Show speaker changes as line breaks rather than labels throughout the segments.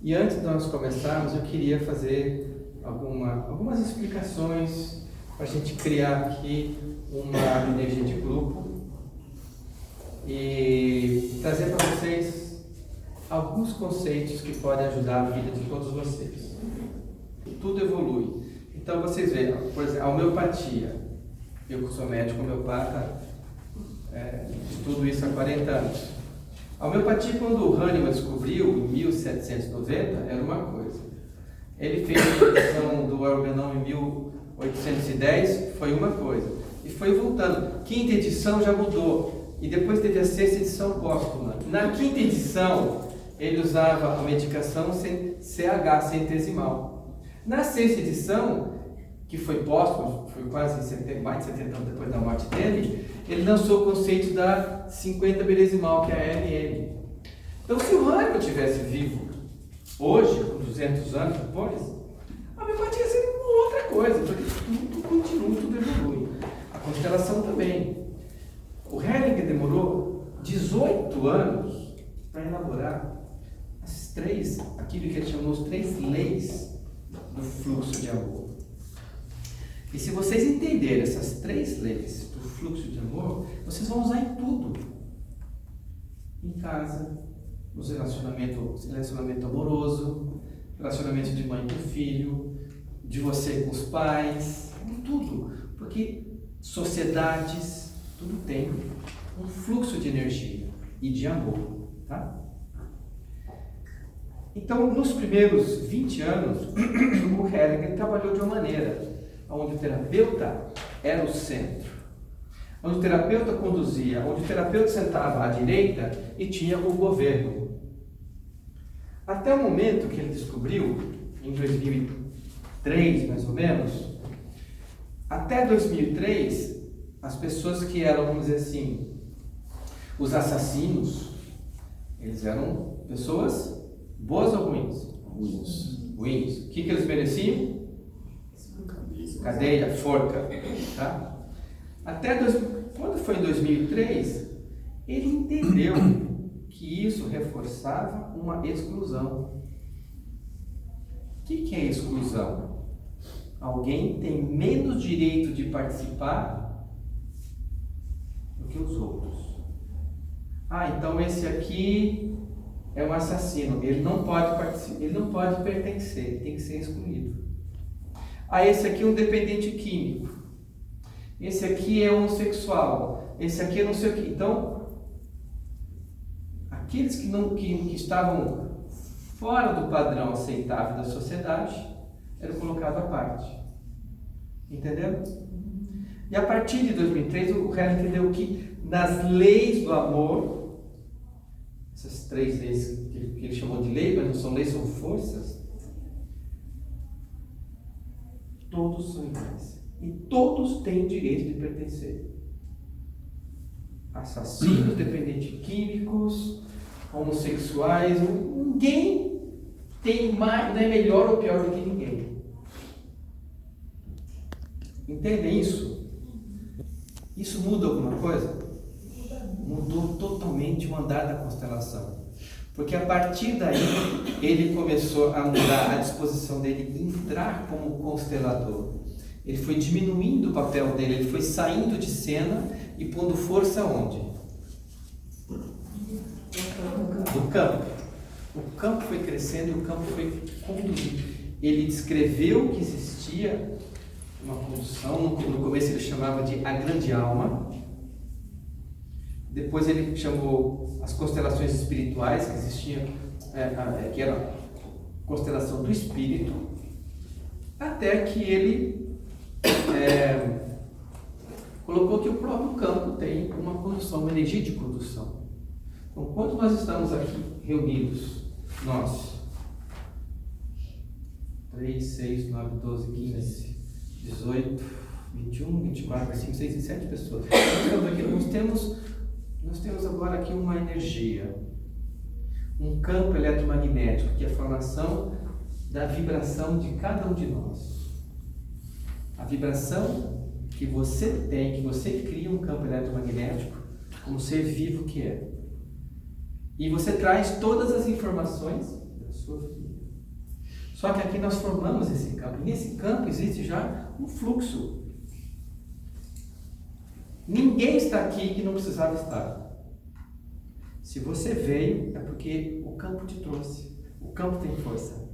E antes de nós começarmos, eu queria fazer algumas explicações para a gente criar aqui uma energia de grupo e trazer para vocês alguns conceitos que podem ajudar a vida de todos vocês. Tudo evolui. Então vocês veem, por exemplo, a homeopatia. Eu que sou médico homeopata, estudo isso há 40 anos. A homeopatia, quando o Hahnemann descobriu, em 1790, era uma coisa. Ele fez a introdução do organon em 1810, foi uma coisa. E foi voltando. Quinta edição já mudou. E depois teve a sexta edição póstuma. Na quinta edição, ele usava a medicação CH, centesimal. Na sexta edição, que foi póstuma, foi quase mais de 70 anos depois da morte dele, ele lançou o conceito da 50 milesimal, que é a LM. Então, se o Hahnemann tivesse vivo hoje, com 200 anos depois, a homeopatia seria uma outra coisa, porque tudo continua, tudo evolui. A constelação também. O Hellinger demorou 18 anos para elaborar aquilo que ele chamou as 3 leis do fluxo de amor. E se vocês entenderem essas 3 leis do fluxo de amor, vocês vão usar em tudo. Em casa, no relacionamento amoroso, relacionamento de mãe com filho, de você com os pais, em tudo. Porque sociedades, tudo tem um fluxo de energia e de amor, tá? Então, nos primeiros 20 anos, o Hellinger trabalhou de uma maneira onde o terapeuta era o centro, onde o terapeuta conduzia, onde o terapeuta sentava à direita e tinha o governo. Até o momento que ele descobriu, em 2003 mais ou menos, até 2003, as pessoas que eram, vamos dizer assim, os assassinos, eles eram pessoas boas ou ruins? Ruins. O que eles mereciam? Cadeia, forca, tá? Quando foi em 2003, ele entendeu que isso reforçava uma exclusão. O que é exclusão? Alguém tem menos direito de participar do que os outros. Então esse aqui é um assassino, ele não pode participar, ele não pode pertencer, ele tem que ser excluído. Esse aqui é um dependente químico. Esse aqui é homossexual. Esse aqui é não sei o que. Então, aqueles que estavam fora do padrão aceitável da sociedade eram colocados à parte. Entenderam? E a partir de 2003, o Hellinger entendeu que nas leis do amor, essas 3 leis que ele chamou de lei, mas não são leis, são forças, todos são iguais. E todos têm direito de pertencer. Assassinos, dependentes químicos, homossexuais, ninguém tem mais, não é melhor ou pior do que ninguém. Entendem isso? Isso muda alguma coisa? Mudou totalmente o andar da constelação. Porque a partir daí, ele começou a mudar a disposição dele, entrar como constelador. Ele foi diminuindo o papel dele, ele foi saindo de cena e pondo força onde? No campo. O campo foi crescendo e o campo foi conduzindo. Ele descreveu que existia uma condução, no começo ele chamava de a grande alma. Depois ele chamou as constelações espirituais que existiam, que era a constelação do espírito, até que ele colocou que o próprio campo tem uma condução, uma energia de condução. Então, quando nós estamos aqui reunidos, nós, 3, 6, 9, 12, 15, 18, 21, 24, 25, 26 e 7 pessoas. Nós temos agora aqui uma energia, um campo eletromagnético, que é a formação da vibração de cada um de nós. A vibração que você tem, que você cria um campo eletromagnético, como ser vivo que é. E você traz todas as informações da sua vida. Só que aqui nós formamos esse campo. E nesse campo existe já um fluxo. Ninguém está aqui que não precisava estar. Se você veio, é porque o campo te trouxe. O campo tem força.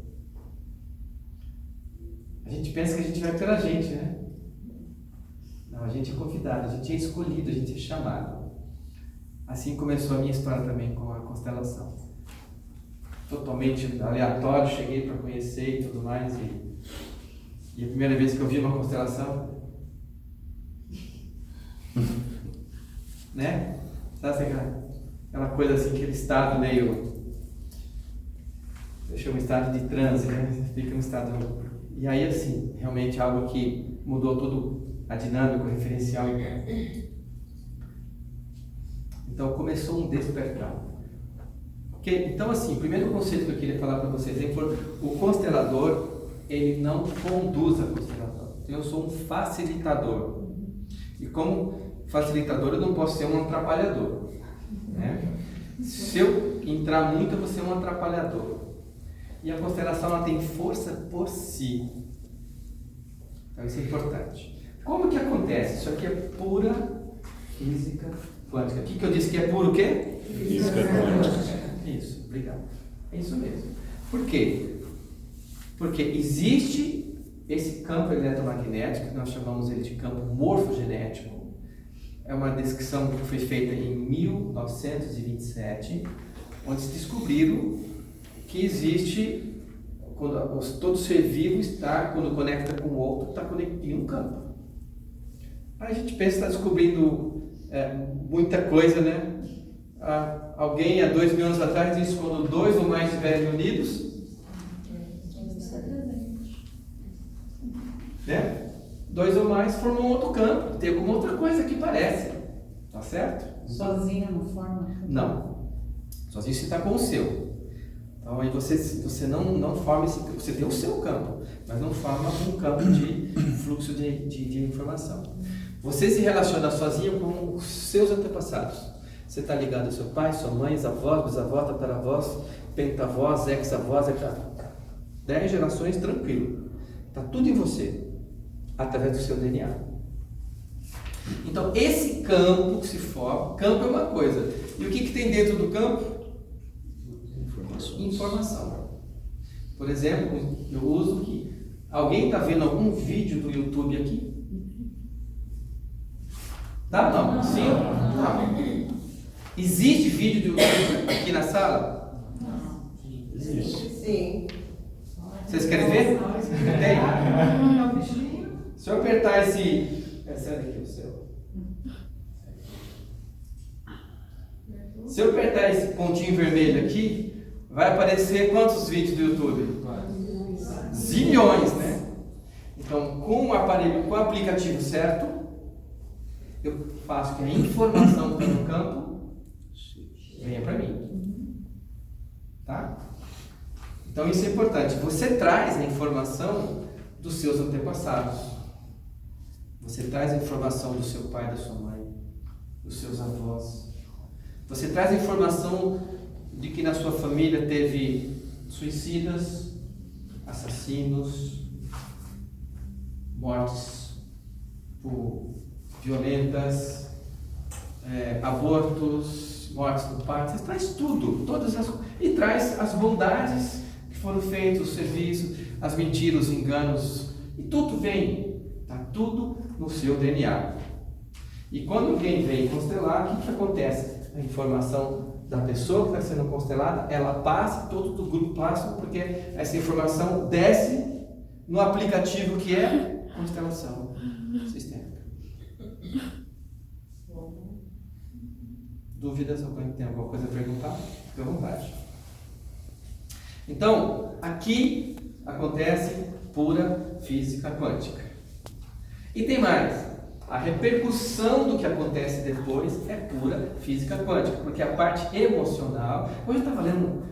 A gente pensa que a gente vai pela gente, né? Não, a gente é convidado, a gente é escolhido, a gente é chamado. Assim começou a minha história também com a constelação. Totalmente aleatório, cheguei para conhecer e tudo mais. E a primeira vez que eu vi uma constelação, né? Sabe aquela coisa assim, aquele estado meio... Eu chamo estado de transe, né? Você fica no estado... E aí, assim, realmente algo que mudou tudo a dinâmica, o referencial. Então começou um despertar. Okay? Então, assim, o primeiro conceito que eu queria falar para vocês é que o constelador, ele não conduz a constelação. Eu sou um facilitador. E como facilitador, eu não posso ser um atrapalhador. Né? Se eu entrar muito, eu vou ser um atrapalhador. E a constelação, ela tem força por si. Então isso é importante. Como que acontece? Isso aqui é pura física quântica. O que eu disse que é puro o quê?
Física quântica.
Isso, obrigado. É isso mesmo. Por quê? Porque existe esse campo eletromagnético, que nós chamamos ele de campo morfogenético. É uma descrição que foi feita em 1927, onde se descobriram que existe, quando todo ser vivo está, quando conecta com o outro, está conectando um campo. Aí a gente pensa que está descobrindo muita coisa, né? Alguém há 2000 anos atrás disse que quando dois ou mais estiverem unidos, né? Dois ou mais formam outro campo. Tem alguma outra coisa que parece, tá certo?
Sozinho não forma?
Não. Sozinho você está com o seu. Então aí você não forma esse campo, você tem o seu campo, mas não forma um campo de fluxo de informação. Você se relaciona sozinho com os seus antepassados. Você está ligado ao seu pai, sua mãe, avós, bisavós, tataravós, pentavós, ex-avós, 10 gerações tranquilo. Está tudo em você, através do seu DNA. Então esse campo que se forma, campo é uma coisa. E o que tem dentro do campo? Informação. Por exemplo, eu uso que alguém está vendo algum vídeo do YouTube aqui? Tá? Não? Sim? Não. Existe vídeo do YouTube aqui na sala?
Não.
Existe.
Sim.
Vocês querem ver? Tem? Se eu apertar esse... Sai daqui o seu. Se eu apertar esse pontinho vermelho aqui, vai aparecer quantos vídeos do YouTube? Zilhões, né? Então, com o aparelho, com o aplicativo certo, eu faço que a informação que está no campo venha para mim. Tá? Então, isso é importante. Você traz a informação dos seus antepassados. Você traz a informação do seu pai, da sua mãe, dos seus avós. Você traz a informação de que na sua família teve suicidas, assassinos, mortes violentas, abortos, mortes no parto. Você traz tudo, e traz as bondades que foram feitas, os serviços, as mentiras, os enganos, e tudo vem, está tudo no seu DNA. E quando alguém vem constelar, o que acontece? A informação da pessoa que está sendo constelada, ela passa, todo o grupo passa, porque essa informação desce no aplicativo que é constelação sistêmica. Dúvidas? Alguém tem alguma coisa a perguntar? Fique à vontade. Então, aqui acontece pura física quântica. E tem mais. A repercussão do que acontece depois é pura física quântica, porque a parte emocional... Hoje eu estava lendo...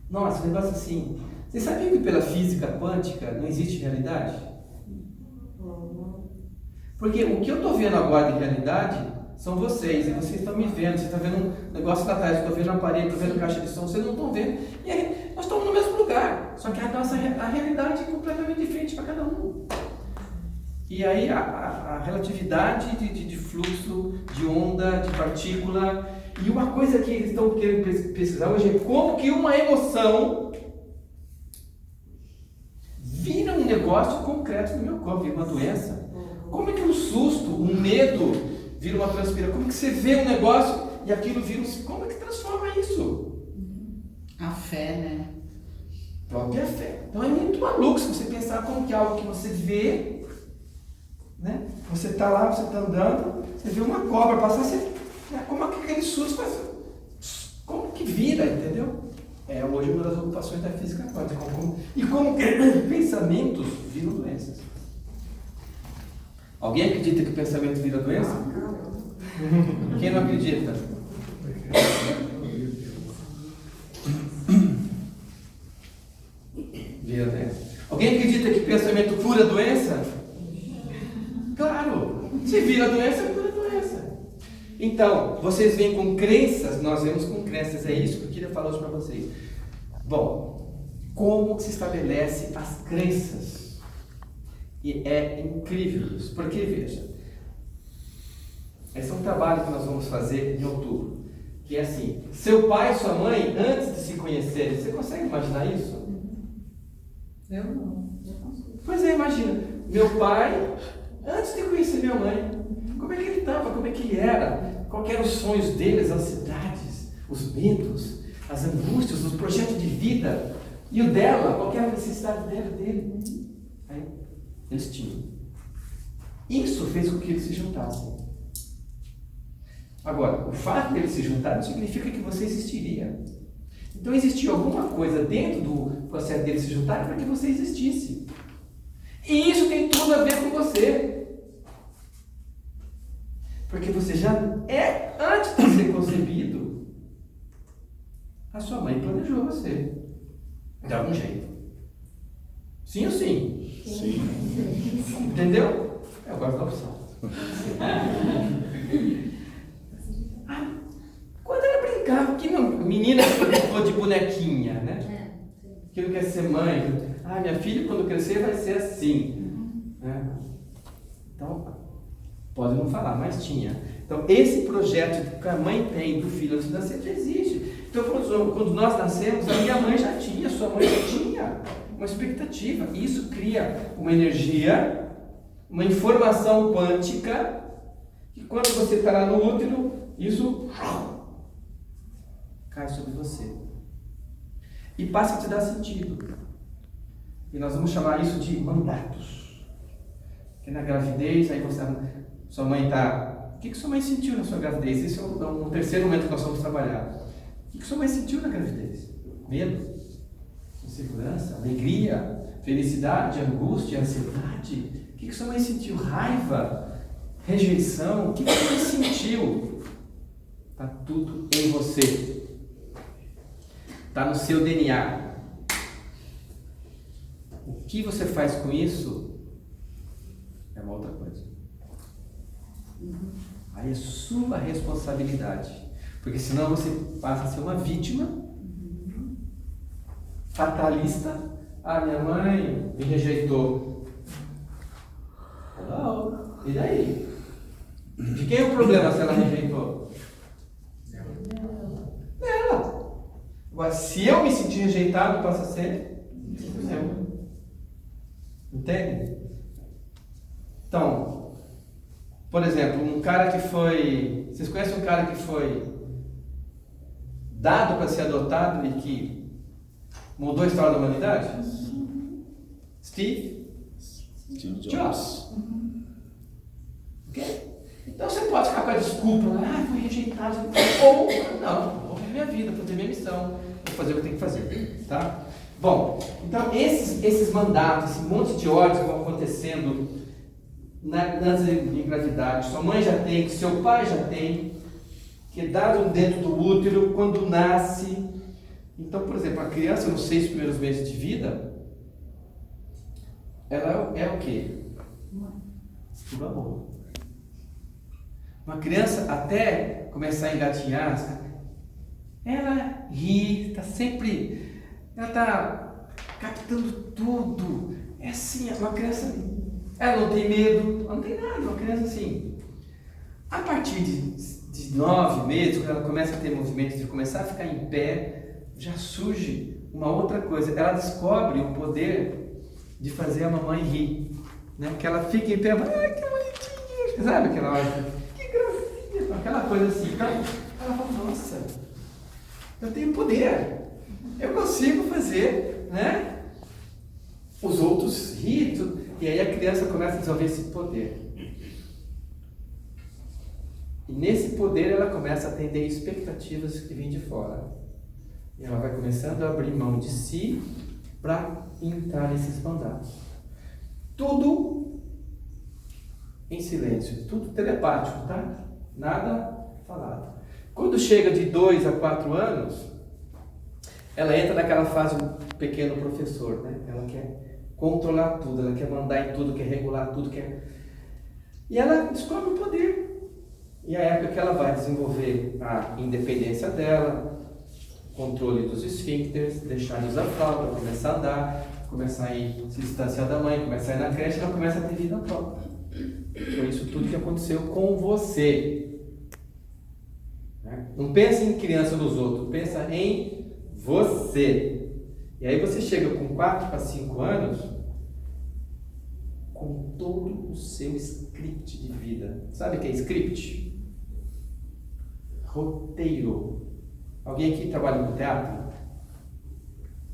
Nossa, um negócio assim... Vocês sabiam que pela física quântica não existe realidade? Porque o que eu estou vendo agora de realidade são vocês, e vocês estão me vendo. Você está vendo um negócio da tarde, estou vendo a parede, estou vendo caixa de som, vocês não estão vendo. E aí, nós estamos no mesmo lugar, Só que a realidade é completamente diferente para cada um. E aí a relatividade de fluxo, de onda, de partícula. E uma coisa que eles estão querendo pesquisar hoje é como que uma emoção vira um negócio concreto no meu corpo, vira uma doença. Como é que um susto, um medo vira uma transpiração? Como é que você vê um negócio e aquilo vira um... Como é que transforma isso?
A fé, né?
Própria fé. Então é muito maluco se você pensar como que é algo que você vê, né? Você está lá, você está andando, você vê uma cobra passar, você... Como é que aquele susto faz? Como que vira, entendeu? É hoje uma das ocupações da física quântica. E como que pensamentos viram doenças. Alguém acredita que pensamento vira doença? Quem não acredita? Vira doença. Alguém acredita que pensamento cura doença? Claro! Se vira doença, cura doença. Então, vocês vêm com crenças, nós vemos com crenças, é isso que eu queria falar hoje para vocês. Bom, como se estabelece as crenças? E é incrível isso, porque veja, esse é um trabalho que nós vamos fazer em outubro, que é assim, seu pai e sua mãe, antes de se conhecerem, você consegue imaginar isso?
Eu não.
Pois é, imagina, meu pai, antes de conhecer minha mãe, como é que ele estava, como é que ele era, quais eram os sonhos dele, as ansiedades, os medos, as angústias, os projetos de vida, e o dela, qual era a necessidade dele. Aí, eles tinham. Isso fez com que eles se juntassem. Agora, o fato de eles se juntarem significa que você existiria. Então existia alguma coisa dentro do processo deles se juntarem para que você existisse. E isso tem tudo a ver com você. Porque você já é, antes de ser concebido, a sua mãe planejou você. De algum jeito. Sim ou sim?
Sim.
Entendeu? Eu gosto da opção. Quando ela brincava, que não, menina ficou de bonequinha, né? Que não quer ser mãe. Ah, minha filha quando crescer vai ser assim. Então, pode não falar, mas tinha. Então, esse projeto que a mãe tem do filho antes de nascer já existe. Então, quando nós nascemos, a minha mãe já tinha, a sua mãe já tinha uma expectativa. Isso cria uma energia, uma informação quântica, que quando você está lá no útero, isso cai sobre você. E passa a te dar sentido. E nós vamos chamar isso de mandatos. Porque na gravidez, aí você, sua mãe está... O que sua mãe sentiu na sua gravidez? Esse é um terceiro momento que nós vamos trabalhar. O que sua mãe sentiu na gravidez? Medo? Insegurança? Alegria? Felicidade? Angústia? Ansiedade? O que sua mãe sentiu? Raiva? Rejeição? O que sua mãe sentiu? Está tudo em você. Está no seu DNA. O que você faz com isso é uma outra coisa. Aí é sua responsabilidade. Porque senão você passa a ser uma vítima fatalista. Ah, minha mãe me rejeitou. Não. E daí? De quem é o problema se ela rejeitou? Dela. Agora, se eu me sentir rejeitado, passa a ser eu. Entende? Então, por exemplo, um cara que foi... Vocês conhecem um cara que foi dado para ser adotado e que mudou a história da humanidade? Steve Jobs. Ok? Então você pode ficar com a desculpa, fui rejeitado, ou não, vou viver minha vida, fazer minha missão, vou fazer o que tem que fazer, tá? Bom, então esses mandatos, esse monte de ordens que vão acontecendo em gravidade, sua mãe já tem, seu pai já tem, que é dado dentro do útero quando nasce. Então, por exemplo, a criança nos 6 primeiros meses de vida, ela é o quê? Tudo amor. Uma criança até começar a engatinhar, ela ri, está sempre, ela está captando tudo. É assim, uma criança, ela não tem medo, ela não tem nada, uma criança assim. A partir de 9 meses, quando ela começa a ter movimentos, de começar a ficar em pé, já surge uma outra coisa. Ela descobre o poder de fazer a mamãe rir, né? Que ela fica em pé, ai, que bonitinha, sabe aquela hora? Que gracinha, aquela coisa assim. Então, ela fala, nossa, eu tenho poder, eu consigo fazer, né? Os outros rir, e aí a criança começa a desenvolver esse poder. E nesse poder ela começa a atender expectativas que vêm de fora. E ela vai começando a abrir mão de si para entrar nesses mandatos. Tudo em silêncio, tudo telepático, tá? Nada falado. Quando chega de 2 a 4 anos, ela entra naquela fase do pequeno professor, né? Ela quer controlar tudo, ela quer mandar em tudo, quer regular tudo, e ela descobre o poder. E é a época que ela vai desenvolver a independência dela, controle dos esfíncteres, deixar de usar fralda, começar a andar, começar a ir se distanciar da mãe, começar a ir na creche, ela começa a ter vida própria. Foi isso tudo que aconteceu com você. Não pensa em criança dos outros, pensa em você. E aí você chega com 4 para 5 anos com todo o seu script de vida. Sabe o que é script? Roteiro. Alguém aqui trabalha com teatro?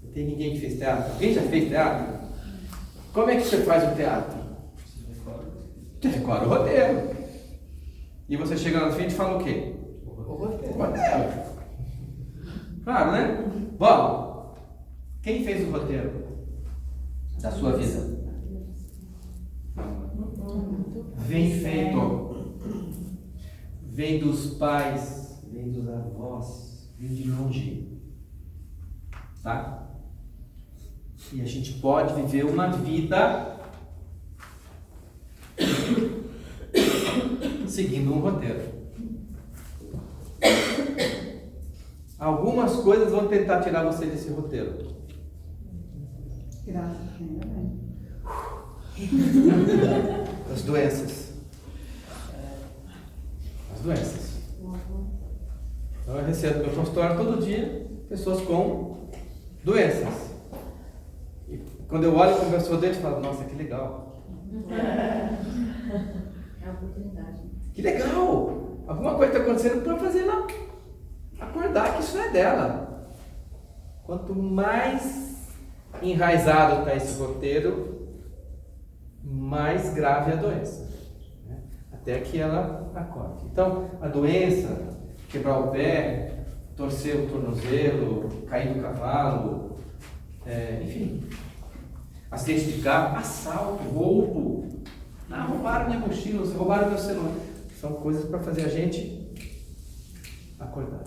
Não tem ninguém que fez teatro? Alguém já fez teatro? Como é que você faz o teatro? Você decora o roteiro. E você chega na frente e fala o quê? O roteiro. Claro, né? Bom, quem fez o roteiro da sua vida? Vem feito. Vem dos pais, vem dos avós, vem de longe. Tá? E a gente pode viver uma vida seguindo um roteiro. Algumas coisas vão tentar tirar você desse roteiro.
Graças a Deus.
As doenças. As doenças. Então eu recebo no meu consultório todo dia pessoas com doenças. E quando eu olho para a pessoa dentro, eu falo, nossa, que legal.
É a oportunidade.
Que legal! Alguma coisa está acontecendo para fazer ela acordar que isso não é dela. Quanto mais enraizado está esse roteiro, mais grave é a doença, né? Até que ela acorde. Então, a doença, quebrar o pé, torcer o tornozelo, cair do cavalo, enfim, acidente de carro, assalto, roubo. Não, roubaram minha mochila, roubaram meu celular. São coisas para fazer a gente acordar.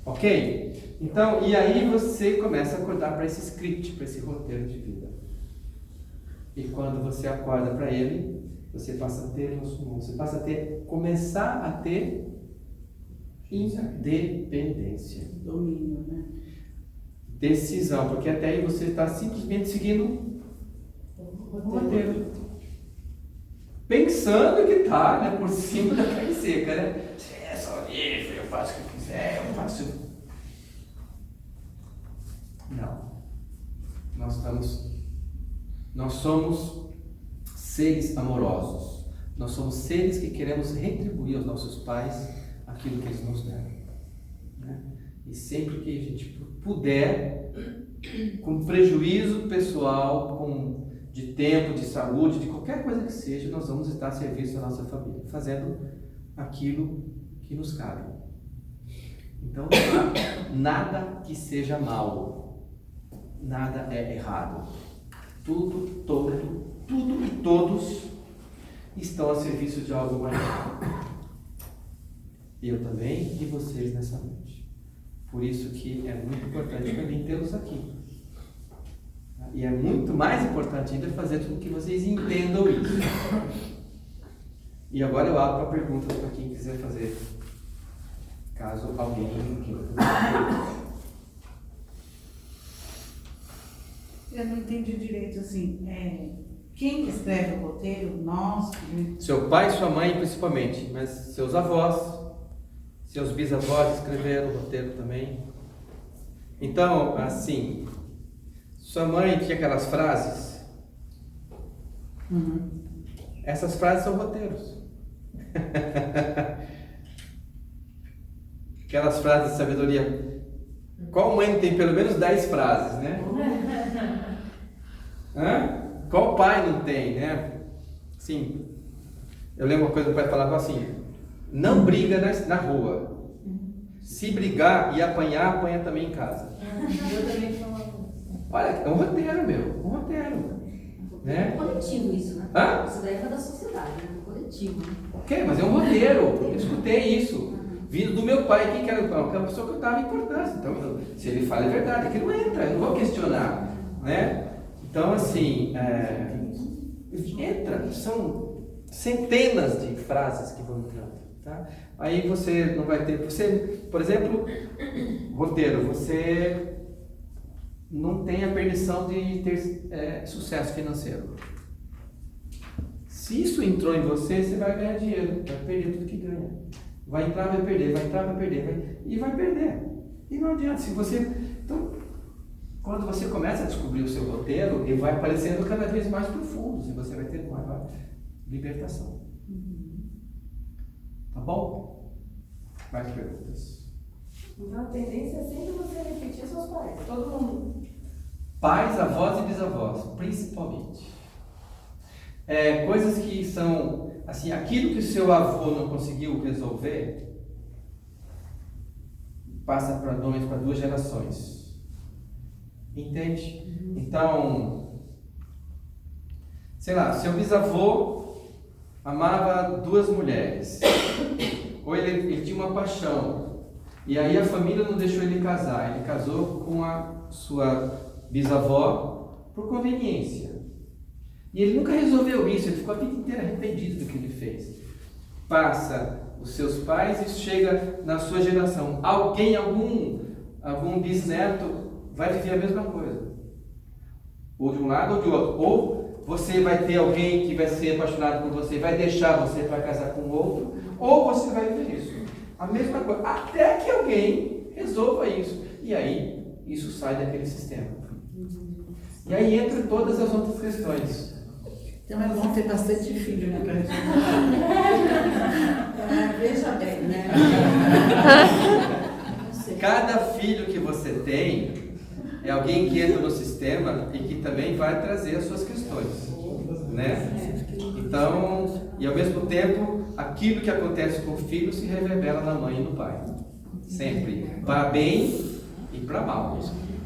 Ok? Então, e aí você começa a acordar para esse script, para esse roteiro de vida. E quando você acorda para ele, você passa a ter noção, você passa a ter, começar a ter independência.
Domínio, né?
Decisão, porque até aí você está simplesmente seguindo o roteiro. Pensando que está, né, por cima da carne seca, né? É só livre, eu faço o que eu quiser, eu faço. Não. Nós somos seres amorosos. Nós somos seres que queremos retribuir aos nossos pais aquilo que eles nos deram, né? E sempre que a gente puder, com prejuízo pessoal, de tempo, de saúde, de qualquer coisa que seja, nós vamos estar a serviço da nossa família, fazendo aquilo que nos cabe. Então, não há nada que seja mal, nada é errado. Tudo e todos estão a serviço de algo maior. Eu também e vocês nessa noite. Por isso que é muito importante para mim tê-los aqui. E é muito mais importante ainda fazer tudo que vocês entendam isso. E agora eu abro para perguntas para quem quiser fazer. Caso alguém queira fazer.
Eu não entendi direito, assim, quem escreve o roteiro? Nós?
Seu pai e sua mãe principalmente, mas seus avós, seus bisavós escreveram o roteiro também. Então, assim, sua mãe tinha aquelas frases. Essas frases são roteiros. Aquelas frases de sabedoria. Qual mãe tem pelo menos 10 frases, né? Qual pai não tem, né? Sim. Eu lembro uma coisa que o pai falava assim: não briga na rua. Se brigar e apanhar, apanha também em casa.
Eu também falava.
Olha, é um roteiro, meu. Um roteiro. Né?
É coletivo isso, né?
Hã?
Isso daí é da sociedade, né? Coletivo. Né?
Ok, mas é um roteiro. Eu escutei isso. Vindo do meu pai, quem que era o pai? Aquela pessoa que eu dava importância. Então, se ele fala é verdade, aquilo entra, eu não vou questionar. Né? Então, assim, entra, são centenas de frases que vão entrando. Tá? Aí você não vai ter. Você, por exemplo, roteiro, você não tem a permissão de ter sucesso financeiro. Se isso entrou em você, você vai ganhar dinheiro, vai perder tudo que ganha. Vai entrar, vai perder, vai entrar, vai perder, e vai perder. E não adianta. Se você. Então, quando você começa a descobrir o seu roteiro, ele vai aparecendo cada vez mais profundo, e você vai ter uma libertação. Tá bom? Mais perguntas?
Então a tendência é sempre você repetir seus pais, todo mundo.
Pais, avós e bisavós, principalmente. Coisas que são, assim, aquilo que o seu avô não conseguiu resolver, passa para duas gerações. Entende? Então, sei lá, seu bisavô amava 2 mulheres, ou ele tinha uma paixão, e aí a família não deixou ele casar, ele casou com a sua bisavó por conveniência. E ele nunca resolveu isso, ele ficou a vida inteira arrependido do que ele fez. Passa os seus pais e chega na sua geração. Algum bisneto vai viver a mesma coisa. Ou de um lado ou de outro. Ou você vai ter alguém que vai ser apaixonado por você, vai deixar você para casar com outro, ou você vai viver isso. A mesma coisa. Até que alguém resolva isso. E aí, isso sai daquele sistema. E aí entra todas as outras questões.
Então é bom ter bastante filho, né? Pra gente... veja bem, né?
Cada filho que você tem é alguém que entra no sistema e que também vai trazer as suas questões, né? Então, e ao mesmo tempo, aquilo que acontece com o filho se reverbera na mãe e no pai. Sempre. Para bem e para mal.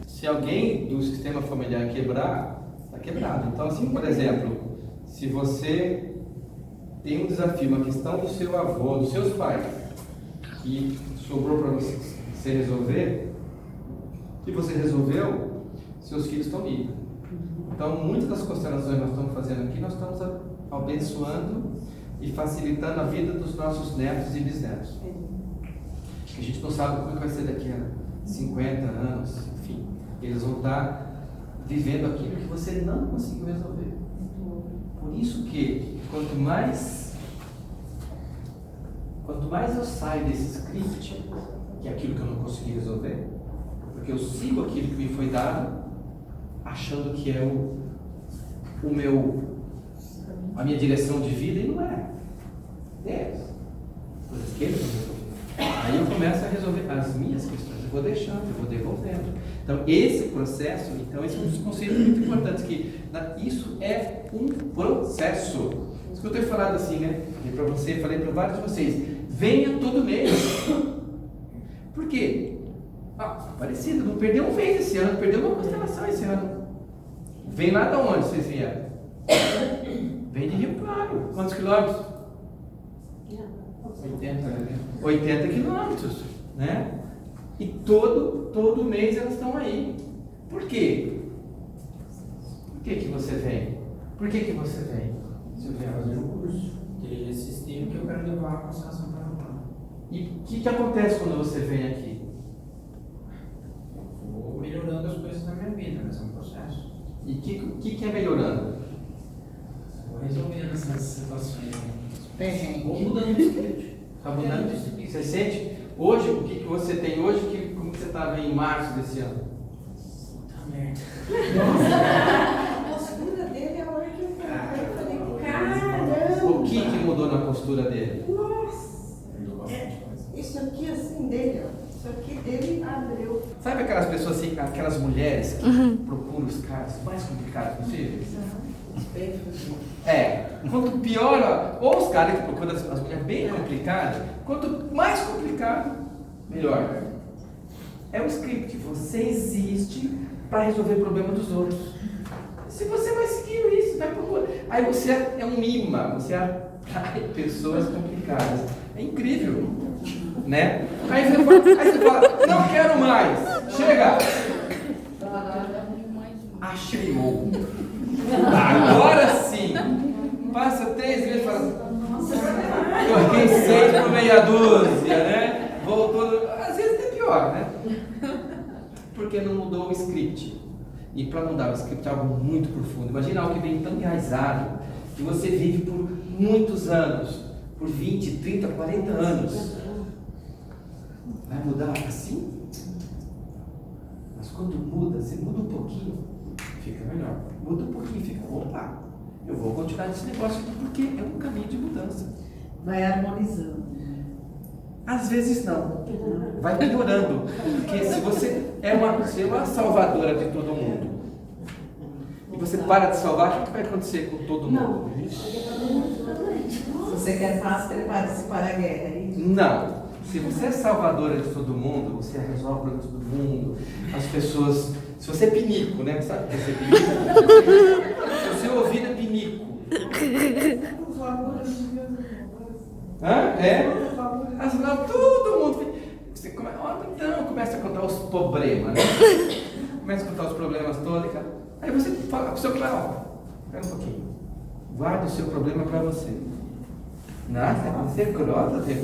Se alguém do sistema familiar quebrar, está quebrado. Então, assim, por exemplo, se você tem um desafio, uma questão do seu avô, dos seus pais, que sobrou para você resolver, e você resolveu, seus filhos estão livres. Então, muitas das constelações que nós estamos fazendo aqui, nós estamos abençoando e facilitando a vida dos nossos netos e bisnetos. A gente não sabe como vai ser daqui a 50 anos, enfim. Eles vão estar vivendo aquilo que você não conseguiu resolver. Por isso que, quanto mais eu saio desse script, que é aquilo que eu não consegui resolver, porque eu sigo aquilo que me foi dado, achando que é a minha direção de vida, e não é. Coisas que eles vão resolver. Aí eu começo a resolver as minhas questões, eu vou deixando, eu vou devolvendo. Então, esse processo, esse é um dos conceitos muito importantes, que isso é um processo. Isso que eu tenho falado assim, né? Falei para você, falei para vários de vocês, venha todo mês. Por quê? Parecido, não perdeu um mês esse ano, perdeu uma constelação esse ano. Vem lá de onde vocês vieram? Vem de Rio Claro. Quantos quilômetros? 80 quilômetros, né? E todo mês elas estão aí. Por quê? Por que você vem? Por que você vem?
Você vem fazer um curso, que ele assistiu, que eu quero levar a constelação para lá.
E o que acontece quando você vem aqui?
Vou melhorando as coisas na minha vida, mas é um processo.
que é melhorando?
Vou resolvendo essas situações.
Perrengue.
Vou mudando o script.
Está mudando? Você sente? Hoje, o que você tem hoje, como que você estava em março desse ano?
Puta merda.
A postura dele é a hora que eu falei, caramba!
O que mudou na postura dele?
Isso aqui assim dele, ó. Isso aqui dele abriu.
Sabe aquelas pessoas assim, aquelas mulheres que procuram os caras mais complicados possíveis? Quanto pior, ou os caras que procuram as mulheres bem complicadas, quanto mais complicado, melhor. É um script, você existe para resolver o problema dos outros. Se você vai seguindo isso, vai procurar. Aí você é um imã, você atrai pessoas complicadas. É incrível, né? Aí você fala, não quero mais. Chega! Achei outro. Agora sim! Passa 3 meses e fala, troquei 6 por meia dúzia, né? Voltou. Às vezes é pior, né? Porque não mudou o script. E para mudar o script é algo muito profundo. Imagina algo que vem tão enraizado, que você vive por muitos anos, por 20, 30, 40 anos. Vai mudar assim? Mas quando muda, você muda um pouquinho, fica melhor. Muda um pouquinho, fica, opa, eu vou continuar nesse negócio aqui porque é um caminho de mudança.
Vai harmonizando.
Às vezes não, vai piorando, porque se você é uma salvadora de todo mundo, e você para de salvar, o que vai acontecer com todo mundo?
Se você quer paz, prepare-se para a guerra. É isso?
Não. Se você é salvadora de todo mundo, você resolve o problema de todo mundo, as pessoas... Se você é pinico, né? Sabe o que é ser pinico? Se você ouvir é pinico. Todo mundo... Você começa a contar os problemas, né? Começa a contar os problemas todos. Aí você fala, o seu problema, espera um pouquinho. Guarda o seu problema para você. Nossa, você é grossa, você é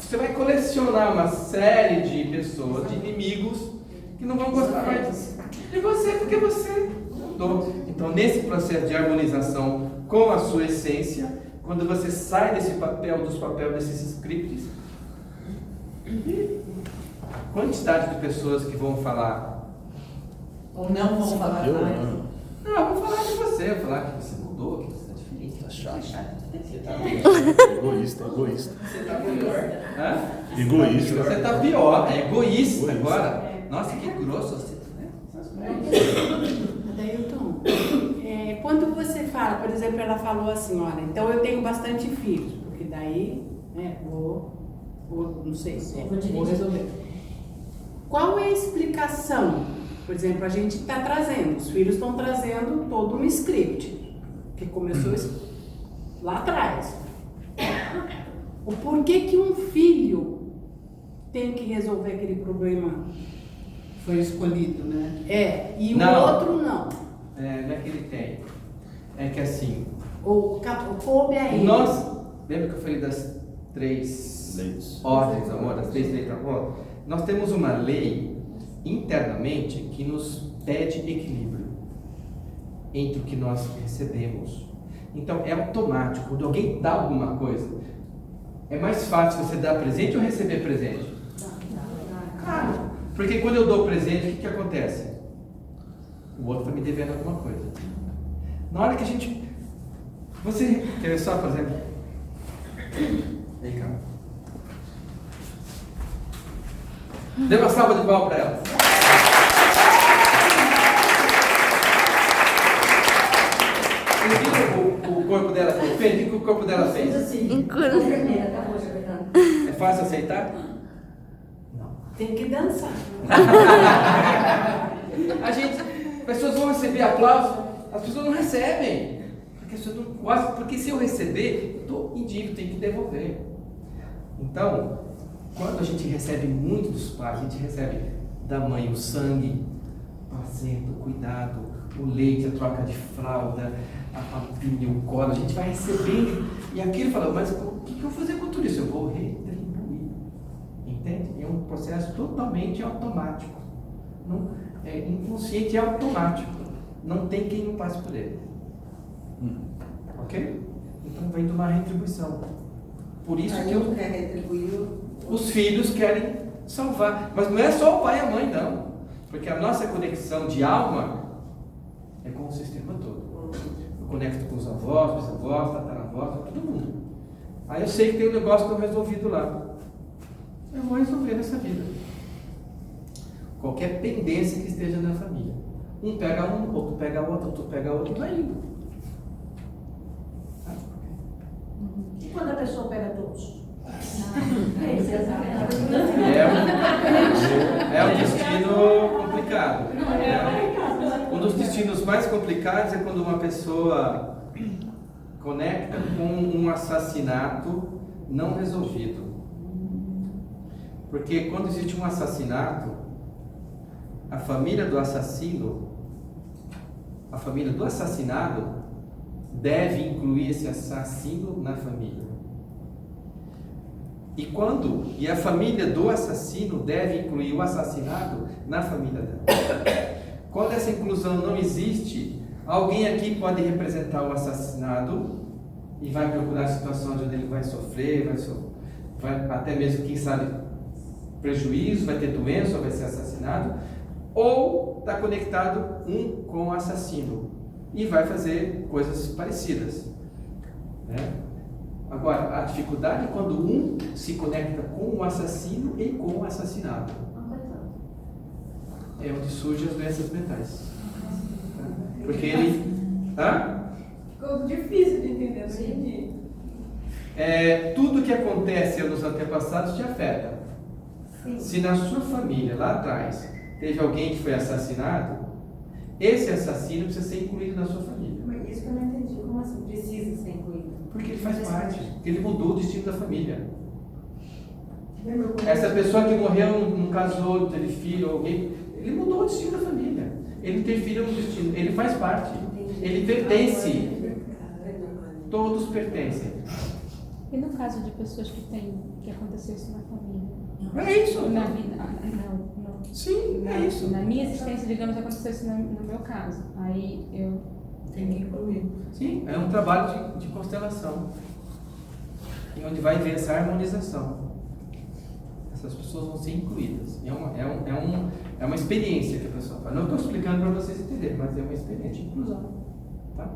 você vai colecionar uma série de pessoas, de inimigos, que não vão gostar mais de você, porque você mudou. Então, nesse processo de harmonização com a sua essência, quando você sai desse papel, dos papéis desses scripts, a quantidade de pessoas que vão falar,
Ou não vão falar mais.
não, eu vou falar de você, eu vou falar que você mudou, que você está diferente,
Tá chato.
você está melhor.
Egoísta.
Você está melhor. Hã?
Egoísta.
Você está pior, é egoísta agora. Nossa, que grosso você está, né?
Adailton, quando você fala, por exemplo, ela falou assim, olha, então eu tenho bastante filhos, porque daí, né, não sei, vou resolver. Qual é a explicação? Por exemplo, a gente está trazendo, os filhos estão trazendo todo um script, que começou lá atrás. O porquê que um filho tem que resolver aquele problema?
Foi escolhido, né?
E
Não.
o outro não.
Não é que ele tem. É que assim,
Ou coube a ele.
lembra que eu falei das 3
Leis.
ordens do amor, das 3 leis do amor? Nós temos uma lei internamente que nos pede equilíbrio entre o que nós recebemos. Então é automático, quando alguém dá alguma coisa, é mais fácil você dar presente ou receber presente? Claro, porque quando eu dou presente, o que acontece? O outro está me devendo alguma coisa. Na hora que a gente... Você quer ver só, por exemplo? Vem cá. Dê uma salva de palmas para ela. Vocês viram o corpo dela fez? O que o corpo dela fez?
Assim, enfermeira, acabou de apertar.
É fácil aceitar?
Tem que dançar.
As pessoas vão receber aplauso, as pessoas não recebem. Porque, as pessoas não gostam, porque se eu receber, eu estou em dívida, tenho que devolver. Então, quando a gente recebe muito dos pais, a gente recebe da mãe o sangue, o placenta, o cuidado, o leite, a troca de fralda, a papinha, o colo, a gente vai recebendo. E aquilo fala, mas o que eu vou fazer com tudo isso? Eu vou retribuir. Entende? É um processo totalmente automático. Não, é inconsciente e automático. não tem quem não passe por ele. Ok? Então vem de uma retribuição. Por isso
Aí
que
um quer retribuir
os filhos querem salvar. Mas não é só o pai e a mãe, não. Porque a nossa conexão de alma é com o sistema todo. Eu conecto com os avós, bisavós, tataravós, todo mundo. Aí eu sei que tem um negócio não resolvido lá. Eu vou resolver nessa vida. Qualquer pendência que esteja na família. Um pega um, outro pega outro, outro pega outro e vai indo.
E quando a pessoa pega todos?
É um destino complicado. Um dos destinos mais complicados é quando uma pessoa conecta com um assassinato não resolvido. Porque quando existe um assassinato, a família do assassino, a família do assassinado, deve incluir esse assassino na família. E a família do assassino deve incluir o assassinado na família dela. Quando essa inclusão não existe, alguém aqui pode representar o assassinado e vai procurar situações onde ele vai sofrer, vai até mesmo, quem sabe, prejuízo, vai ter doença ou vai ser assassinado, ou está conectado um com o assassino e vai fazer coisas parecidas, né? Agora, a dificuldade é quando um se conecta com o assassino e com o assassinado. É onde surgem as doenças mentais. Porque ele...
Ficou difícil de entender, não entendi.
Tudo que acontece nos antepassados te afeta.
Sim.
Se na sua família, lá atrás, teve alguém que foi assassinado, esse assassino precisa ser incluído na sua família.
Mas isso que eu não entendi. Como assim? Precisa ser incluído?
Porque ele faz parte. Ele mudou o destino da família. Essa pessoa que morreu, não casou, não teve filho, alguém, ele mudou o destino da família. Ele interferiu no destino. Ele faz parte. Ele pertence. Todos pertencem.
E no caso de pessoas que aconteceu isso na família?
É isso.
Na vida,
Sim, é isso.
Na minha existência, digamos, aconteceu isso no meu caso. Aí eu...
Tem que incluir.
Sim, é um trabalho de constelação. E onde vai haver essa harmonização. Essas pessoas vão ser incluídas. É uma experiência que a pessoa faz. Não estou explicando para vocês entenderem, mas é uma experiência de inclusão. Tá?